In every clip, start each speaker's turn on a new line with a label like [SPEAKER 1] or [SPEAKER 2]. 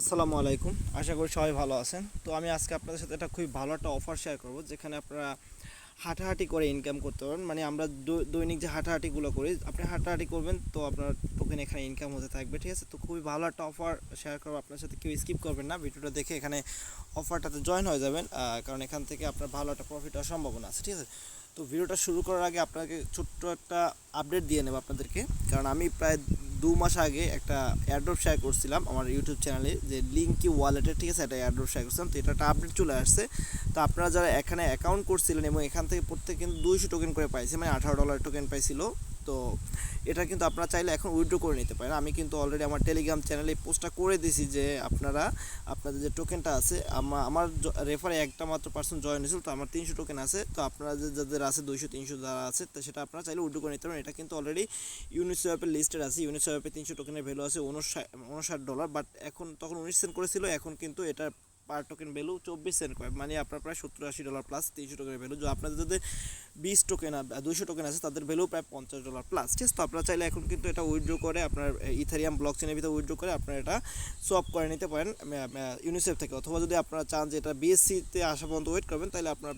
[SPEAKER 1] আসসালামু আলাইকুম। আশা করি সবাই ভালো আছেন। তো আমি আজকে আপনাদের সাথে একটা খুবই ভালো একটা অফার শেয়ার করব, যেখানে আপনারা হাঁটাহাঁটি করে ইনকাম করতে পারবেন। মানে আমরা দৈনিক যে হাঁটাহাঁটিগুলো করি, আপনি হাঁটাহাঁটি করবেন তো আপনার টোকেন এখানে ইনকাম হতে থাকবে, ঠিক আছে? তো খুবই ভালো একটা অফার শেয়ার করবো আপনার সাথে, কেউ স্কিপ করবেন না, ভিডিওটা দেখে এখানে অফারটাতে জয়েন হয়ে যাবেন, কারণ এখান থেকে আপনার ভালো একটা প্রফিট হওয়ার সম্ভাবনা আছে, ঠিক আছে? তো ভিডিওটা শুরু করার আগে আপনাকে ছোট্ট একটা আপডেট দিয়ে নেব আপনাদেরকে, কারণ আমি প্রায় 2 মাস আগে একটা এয়ারড্রপ শেয়ার করছিলাম আমার ইউটিউব চ্যানেলে, যে লিঙ্কি ওয়ালেটের, ঠিক আছে? একটা এয়ারড্রপ শেয়ার করছিলাম, তো এটা একটা আপডেট চলে আসছে। তো আপনারা যারা এখানে অ্যাকাউন্ট করছিলেন এবং এখান থেকে প্রত্যেক কিন্তু 200 টোকেন করে পাইছে, মানে $18 টোকেন পাইছিল। তো এটা কিন্তু আপনারা চাইলে এখন উইথড্র করে নিতে পারেন। আমি কিন্তু অলরেডি আমার টেলিগ্রাম চ্যানেলে পোস্টটা করে দিয়েছি যে আপনারা আপনাদের যে টোকেনটা আছে, আমার রেফারে একটা মাত্র পার্সন জয়েন হয়েছিল, তো আমার 300 টোকেন আছে। তো আপনারা যাদের আছে 200-300 যারা আছে, তো সেটা আপনারা চাইলে উইথড্র করে নিতে পারেন। এটা কিন্তু অলরেডি ইউনিসোয়াপের লিস্টেড আছে। ইউনিসোয়াপে 300 টোকেনের ভ্যালু আছে $59, বাট এখন তখন 19 সেন্ট করেছিল, এখন কিন্তু এটা পার টোকেন ভ্যালু 24 সেন্ট করে, মানে আপনার প্রায় $70-80 প্লাস 300 টোকেনের ভ্যালু। যে আপনাদের যাদের 20 টোকেন 200 টোকেন আছে, তাদের ভ্যালু প্রায় $50 প্লাস, ঠিক আছে? তো আপনারা চাইলে এখন কিন্তু এটা উইথড্র করে আপনার ইথারিয়াম ব্লক চেনের ভিতরে উইথড্র করে আপনারা এটা সোয়াপ করে নিতে পারেন ইউনিসেফ থেকে। অথবা যদি আপনারা চান যে এটা বিএসসিতে আসা পর্যন্ত ওয়েট করবেন, তাহলে আপনারা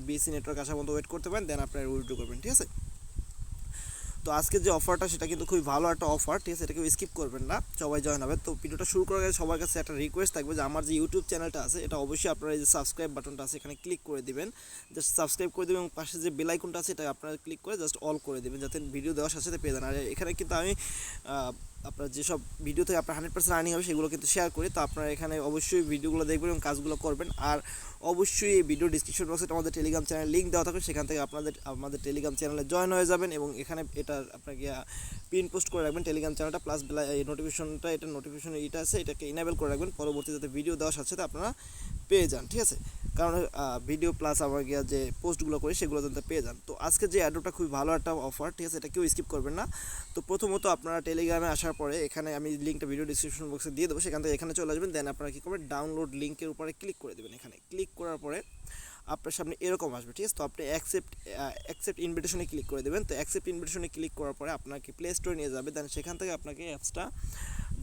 [SPEAKER 1] বিএসসি নেটওয়ার্ক আসা পর্যন্ত ওয়েট করতে পারেন, দেন আপনারা উইথড্র করবেন, ঠিক আছে? তো আজকে যে অফারটা, সেটা কিন্তু খুবই ভালো একটা অফার, ঠিক আছে? এটাকে স্কিপ করবেন না, সবাই জয়েন হবে। তো ভিডিওটা শুরু করার আগে সবার কাছে একটা রিকোয়েস্ট থাকবে যে আমার যে ইউটিউব চ্যানেলটা আছে, এটা অবশ্যই আপনারা এই যে সাবস্ক্রাইব বাটনটা আছে এখানে ক্লিক করে দিবেন, জাস্ট সাবস্ক্রাইব করে দেবেন, এবং পাশে যে বেল আইকনটা আছে এটা আপনারা ক্লিক করে জাস্ট অল করে দেবেন, যাতে ভিডিও দেওয়ার সাথে সাথে পেয়ে যান। আর এখানে কিন্তু আমি আপনার যেসব ভিডিও থেকে আপনার 100% আর্নিং হবে সেগুলো কিন্তু শেয়ার করি। তো আপনারা এখানে অবশ্যই ভিডিওগুলো দেখবেন এবং কাজগুলো করবেন। আর অবশ্যই এই ভিডিও ডিসক্রিপশন বক্সে আমাদের টেলিগ্রাম চ্যানেল লিঙ্ক দেওয়া থাকবে, সেখান থেকে আমাদের টেলিগ্রাম চ্যানেলে জয়েন হয়ে যাবেন, এবং এখানে এটা আপনাকে পিন পোস্ট করে রাখবেন টেলিগ্রাম চ্যানেলটা, প্লাস এই নোটিফিকেশনটা, এটা নোটিফিকেশন এটা আছে, এটাকে ইনেবল করে রাখবেন, পরবর্তী যাতে ভিডিও দেওয়ার সাথে সাথে আপনারা পেয়ে যান, ঠিক আছে? কারণ ভিডিও প্লাস আমার গিয়া যে পোস্টগুলো করি সেগুলো যাতে পেয়ে যান। তো আজকে যে অ্যাডটা খুবই ভালো একটা অফার, ঠিক আছে? এটা কেউ স্কিপ করবেন না। তো প্রথমত আপনারা টেলিগ্রামে আসার পরে এখানে আমি লিঙ্কটা ভিডিও ডিসক্রিপশন বক্সে দিয়ে দেবো, সেখান থেকে এখানে চলে আসবেন, দেন আপনারা কী করবেন, ডাউনলোড লিঙ্কের উপরে ক্লিক করে দেবেন। এখানে ক্লিক করার পরে আপনার সামনে এরকম আসবে, ঠিক আছে? তো আপনি অ্যাকসেপ্ট ইনভিটেশনে ক্লিক করে দেবেন। তো অ্যাকসেপ্ট ইনভিটেশনে ক্লিক করার পরে আপনাকে প্লে স্টোরে নিয়ে যাবে, দেন সেখান থেকে আপনাকে অ্যাপসটা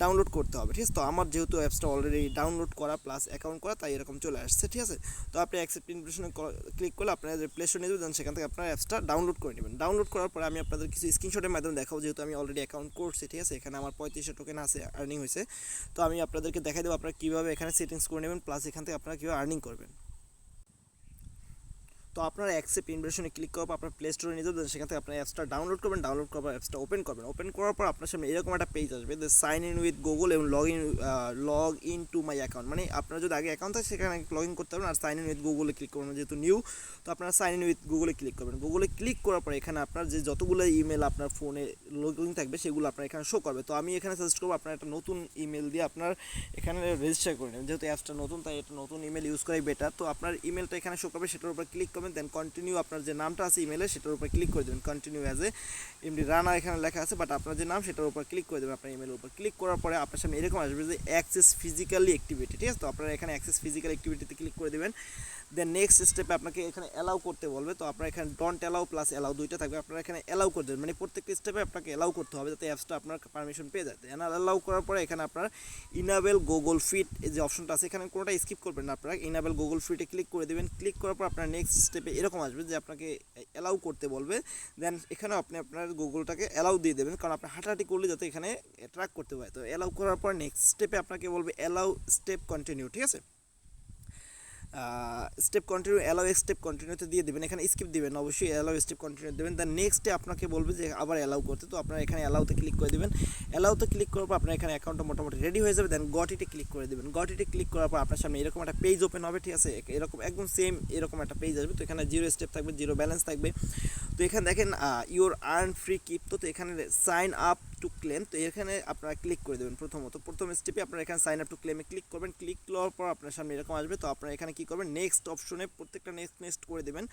[SPEAKER 1] ডাউনলোড করতে হবে, ঠিক আছে? তো আমার যেহেতু অ্যাপসটা অলরেডি ডাউনলোড করা প্লাস অ্যাকাউন্ট করা, তাই এরকম চলে আসছে, ঠিক আছে? তো আপনি অ্যাকসেপ্ট ইনভিটেশনে ক্লিক করলে আপনার প্লে স্টোরে নিয়ে যাবেন, সেখান থেকে আপনার অ্যাপসটা ডাউনলোড করে নেবেন। ডাউনলোড করার পরে আমি আপনাদের কিছু স্ক্রিনশটের মাধ্যমে দেখাবো, যেহেতু আমি অলরেডি অ্যাকাউন্ট করছি, ঠিক আছে? এখানে আমার 3500 টোকেন আছে, আর্নিং হয়েছে। তো আমি আপনাদেরকে দেখাই দেবো আপনারা কীভাবে এখানে সেটিংস করে নেবেন, প্লাস এখান থেকে আপনারা কীভাবে আর্নিং করবেন। তো আপনারা অ্যাকসেপ্ট ইনভিটেশনে ক্লিক করার পর আপনার প্লে স্টোরে নিয়ে যাবেন, সেখান থেকে আপনার অ্যাপসটা ডাউনলোড করবেন। ডাউনলোড করার পর অ্যাপসটা ওপেন করবেন। ওপেন করার পর আপনার সামনে এরকম একটা পেজ আসবে, যে সাইন ইন উইথ গুগল এবং log in to my account. মানে আপনার যদি আগে অ্যাকাউন্ট থাকে সেখানে লগ ইন করতে পারবেন, আর সাইন ইন উইথ গুগলে ক্লিক করবেন, যেহেতু নিউ। তো আপনারা সাইন ইন উইথ গুগলে ক্লিক করবেন। গুগলে ক্লিক করার পর এখানে আপনার যে যতগুলো ইমেল আপনার ফোনে লগ ইন থাকবে সেগুলো আপনার এখানে শো করবে। তো আমি এখানে সাজেস্ট করবো আপনার একটা নতুন ইমেল দিয়ে আপনার এখানে রেজিস্টার করে নেবেন, যেহেতু অ্যাপসটা নতুন, তাই এটা নতুন ইমেল ইউজ করাই বেটার। তো আপনার ইমেলটা এখানে শো করবে, সেটার উপর ক্লিক করবেন, দেন কন্টিনিউ আপনার যে নামটা আছে ইমেলে সেটার উপর ক্লিক করে দেবেন। কন্টিনিউ অ্যাজ এমডি রানা এখানে লেখা আছে, বাট আপনার যে নাম সেটার উপর ক্লিক করে দেবেন। আপনার ইমেলের উপর ক্লিক করার পরে আপনার সামনে এরকম আসবে যে অ্যাক্সেস ফিজিক্যালি অ্যাক্টিভিটি, ঠিক আছে? তো আপনারা এখানে অ্যাক্সেস ফিজিক্যাল অ্যাক্টিভিটিতে ক্লিক করে দেবেন। দেন নেক্সট স্টেপে আপনাকে এখানে অ্যালাউ করতে বলবে। তো আপনার এখানে ডন্ট অ্যালাউ প্লাস অ্যালাউ দুইটা থাকবে, আপনারা এখানে অ্যালাউ করে দেবেন। মানে প্রত্যেকটা স্টেপে আপনাকে অ্যালাউ করতে হবে, যাতে অ্যাপসটা আপনার পারমিশন পেয়ে যায়। অ্যালাউ করার পরে এখানে আপনার ইনাবেল গুগল ফিট এই যে অপশনটা আছে, এখানে কোনোটা স্কিপ করবেন না, আপনারা ইনাবেল গুগল ফিটে ক্লিক করে দেবেন। ক্লিক করার পর আপনার নেক্সট স্টেপে এরকম আসবে যে আপনাকে অ্যালাউ করতে বলবে। দেন এখানেও আপনি আপনার গুগলটাকে অ্যালাউ দিয়ে দেবেন, কারণ আপনি হাঁটাহাঁটি করলে যাতে এখানে ট্র্যাক করতে পারে। তো অ্যালাউ করার পর নেক্সট স্টেপে আপনাকে বলবে অ্যালাউ স্টেপ কন্টিনিউ, ঠিক আছে? স্টেপ কন্টিনিউ অ্যালাউ স্টেপ কন্টিনিউতে দিয়ে দেবেন, এখানে স্কিপ দেবেন, অবশ্যই অ্যালাউ স্টেপ কন্টিনিউ দেবেন। দেন নেক্সটে আপনাকে বলবে যে আবার অ্যালাউ করতে। তো আপনারা এখানে অ্যালাউতে ক্লিক করে দেবেন। অ্যালাউতে ক্লিক করার পর আপনার এখানে অ্যাকাউন্টটা মোটামুটি রেডি হয়ে যাবে। দেন গট ইটে ক্লিক করে দেবেন। গট ইটে ক্লিক করার পর আপনার সামনে এরকম একটা পেজ ওপেন হবে, ঠিক আছে? এরকম একদম সেম এরকম একটা পেজ আসবে। তো এখানে জিরো স্টেপ থাকবে, জিরো ব্যালেন্স থাকবে। তো এখানে দেখেন ইউর আর্ন ফ্রি ক্রিপ্টো, তো এখানে সাইন আপ টু ক্লেম, তো এখানে আপনারা ক্লিক করে দেবেন। প্রথম স্টেপে আপনারা এখানে সাইন আপ টু ক্লেমে ক্লিক করবেন। ক্লিক করার পর আপনার সামনে এরকম আসবে। তো আপনারা এখানে কী করবেন, নেক্সট অপশনে প্রত্যেকটা নেক্সট করে দেবেন।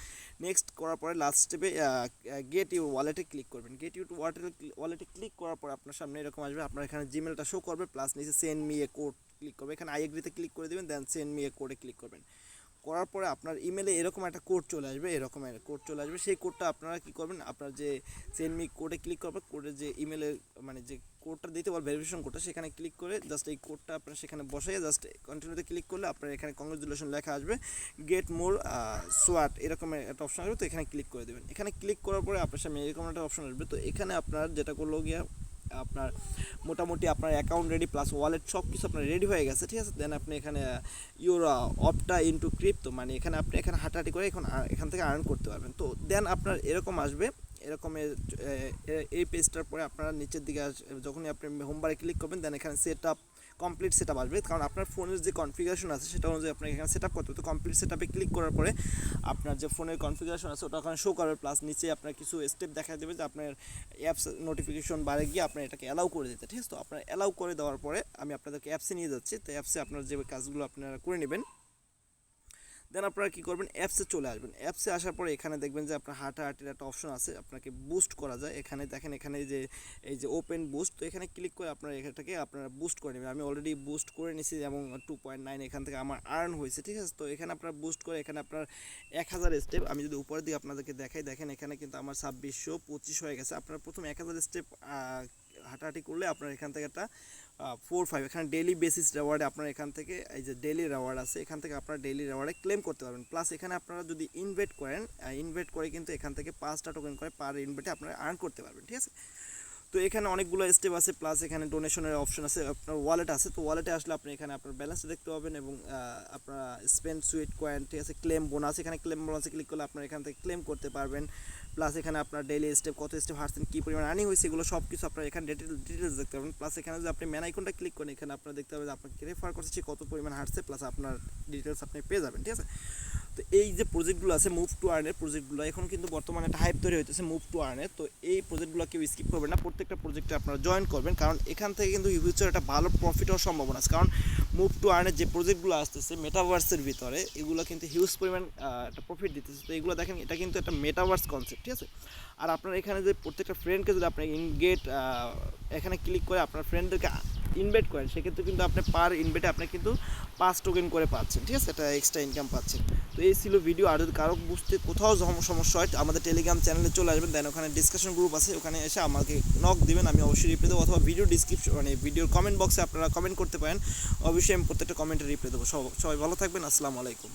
[SPEAKER 1] নেক্সট করার পরে লাস্ট স্টেপে গেট ইউর ওয়ালেটে ক্লিক করবেন। গেট ইউর ওয়ালেটে ক্লিক করার পর আপনার সামনে এরকম আসবে। আপনার এখানে জিমেলটা শো করবে, প্লাস নিচে send me a code click করবে। এখানে আই এগ্রিতে ক্লিক করে দেবেন, দেন সেন্ড মি এ কোডে ক্লিক করবেন। করার পরে আপনার ইমেলে এরকম একটা কোড চলে আসবে, এরকমের কোড চলে আসবে। সেই কোডটা আপনারা কী করবেন, আপনার যে সেন্ড মি কোডে ক্লিক করবেন, কোডে যে ইমেলের মানে যে কোডটা দিতে পারবেন ভেরিফিকেশন কোডটা, সেখানে ক্লিক করে জাস্ট এই কোডটা আপনার সেখানে বসাইয়ে জাস্ট কন্টিনিউতে ক্লিক করলে আপনার এখানে কংগ্রেচুলেশন লেখা আসবে, গেট মোর সোয়াট এরকমের একটা অপশন আসবে। তো এখানে ক্লিক করে দেবেন। এখানে ক্লিক করার পরে আপনার সামনে এরকম একটা অপশন আসবে। তো এখানে আপনার যেটা করলো গিয়া আপনার মোটামুটি আপনার অ্যাকাউন্ট রেডি প্লাস ওয়ালেট সব কিছু আপনার রেডি হয়ে গেছে, ঠিক আছে। দেন আপনি এখানে ইউর অপটা ইনটু ক্রিপ্টো, মানে এখানে আপনি এখানে হাঁটাহাঁটি করে এখান থেকে আর্ন করতে পারবেন। তো দেন আপনার এরকম আসবে, এরকমের এই পেজটার পরে আপনারা নিচের দিকে যখনই আপনি হোমবারে ক্লিক করবেন দেন এখানে set up complete set up আসবে, কারণ আপনার ফোনের যে কনফিগারেশন আছে সেটা অনুযায়ী আপনাকে এখানে সেট আপ করতে হবে। তো কমপ্লিট সেট আপে ক্লিক করার পরে আপনার যে ফোনের কনফিগারেশন আছে ওটা ওখানে শো করবে, প্লাস নিচে আপনার কিছু স্টেপ দেখা দেবে যে আপনার অ্যাপস নোটিফিকেশন বারে গিয়ে আপনার এটাকে অ্যালাউ করে দিতে, ঠিক আছে। তো আপনার অ্যালাউ করে দেওয়ার পরে আমি আপনাদেরকে অ্যাপসে নিয়ে যাচ্ছি। তো অ্যাপসে আপনার যে কাজগুলো আপনারা করে নেবেন, দেন আপনারা কী করবেন, অ্যাপসে চলে আসবেন। অ্যাপসে আসার পরে এখানে দেখবেন যে আপনার হাঁটাহাঁটির একটা অপশন আছে, আপনাকে বুস্ট করা যায়। এখানে দেখেন এখানে এই যে ওপেন বুস্ট, তো এখানে ক্লিক করে আপনারা এখানটাকে আপনারা বুস্ট করে নেবেন। আমি অলরেডি বুস্ট করে নিয়েছি এবং 2.9 এখান থেকে আমার আর্ন হয়েছে, ঠিক আছে। তো এখানে আপনারা বুস্ট করে এখানে আপনার 1000 স্টেপ, আমি যদি উপরের দিকে আপনাদেরকে দেখাই, দেখেন এখানে কিন্তু আমার 2625 হয়ে গেছে। আপনারা প্রথম 1000 স্টেপ হাঁটাহাঁটি করলে আপনার এখান থেকে একটা 4-5 এখানে ডেইলি বেসিস রেওয়ার্ডে আপনার এখান থেকে এই যে ডেইলি রেওয়ার্ড আছে, এখান থেকে আপনারা ডেইলি রেওয়ার্ডে ক্লেম করতে পারবেন। প্লাস এখানে আপনারা যদি ইনভেট করেন, ইনভেট করে কিন্তু এখান থেকে 5টা টোকেন করে পার ইনভেটে আপনারা আর্ন করতে পারবেন, ঠিক আছে। তো এখানে অনেকগুলো স্টেপ আছে, প্লাস এখানে ডোনেশনের অপশন আছে, আপনার ওয়ালেট আছে। তো ওয়ালেটে আসলে আপনি এখানে আপনার ব্যালেন্স দেখতে পাবেন এবং আপনার স্পেন্ড সুইট কয়েন, ঠিক আছে। ক্লেম বোনাস, এখানে ক্লেম বোনাসে ক্লিক করলে আপনার এখান থেকে ক্লেম করতে পারবেন। প্লাস এখানে আপনার ডেইলি স্টেপ কত স্টেপ হাঁটছেন, কী পরিমাণ আর্নিং হয়েছে, এগুলো সব কিছু আপনার এখানে ডিটেলস দেখতে পাবেন। প্লাস এখানে যদি আপনি ম্যান আইকনটা ক্লিক করেন, এখানে আপনার দেখতে পাবেন আপনাকে রেফার করছে সে কত পরিমাণ হাঁটছে, প্লাস আপনার ডিটেলস আপনি পেয়ে যাবেন, ঠিক আছে। তো এই যে প্রজেক্টগুলো আছে মুভ টু আর্নের প্রজেক্টগুলো, এখন কিন্তু বর্তমানে একটা হাইপ তৈরি হইতেছে মুভ টু আর্নের। তো এই প্রজেক্টগুলো কেউ স্কিপ করবেন না, প্রত্যেকটা প্রজেক্টে আপনারা জয়েন করবেন, কারণ এখান থেকে কিন্তু ফিউচার একটা ভালো প্রফিট হওয়ার সম্ভাবনা আছে। কারণ মুভ টু আর্নের যে প্রজেক্টগুলো আসতেছে মেটাভার্সের ভিতরে, এগুলো কিন্তু হিউজ পরিমাণ একটা প্রফিট দিতেছে। তো এগুলো দেখেন এটা কিন্তু একটা মেটাভার্স কনসেপ্ট, ঠিক আছে। আর আপনার এখানে যে প্রত্যেকটা ফ্রেন্ডকে যদি আপনি ইনগেট এখানে ক্লিক করে আপনার ফ্রেন্ডদেরকে ইনভাইট করেন, সেক্ষেত্রে কিন্তু আপনি পার ইনভাইটে আপনি কিন্তু 5 টোকেন করে পাচ্ছেন, ঠিক আছে। এটা এক্সট্রা ইনকাম পাচ্ছেন। তো এই ছিল ভিডিও। আর যদি কারো বুঝতে কোথাও সমস্যা হয় আমাদের টেলিগ্রাম চ্যানেলে চলে আসবেন, দেন ওখানে ডিসকাশন গ্রুপ আছে, ওখানে এসে আমাকে নক দিবেন, আমি অবশ্যই রিপ্লাই দেবো। অথবা ভিডিও ডিসক্রিপশন মানে ভিডিওর কমেন্ট বক্সে আপনারা কমেন্ট করতে পারেন, অবশ্যই আমি প্রত্যেকটা কমেন্টে রিপ্লাই দেবো। সবাই ভালো থাকবেন, আসসালামু আলাইকুম।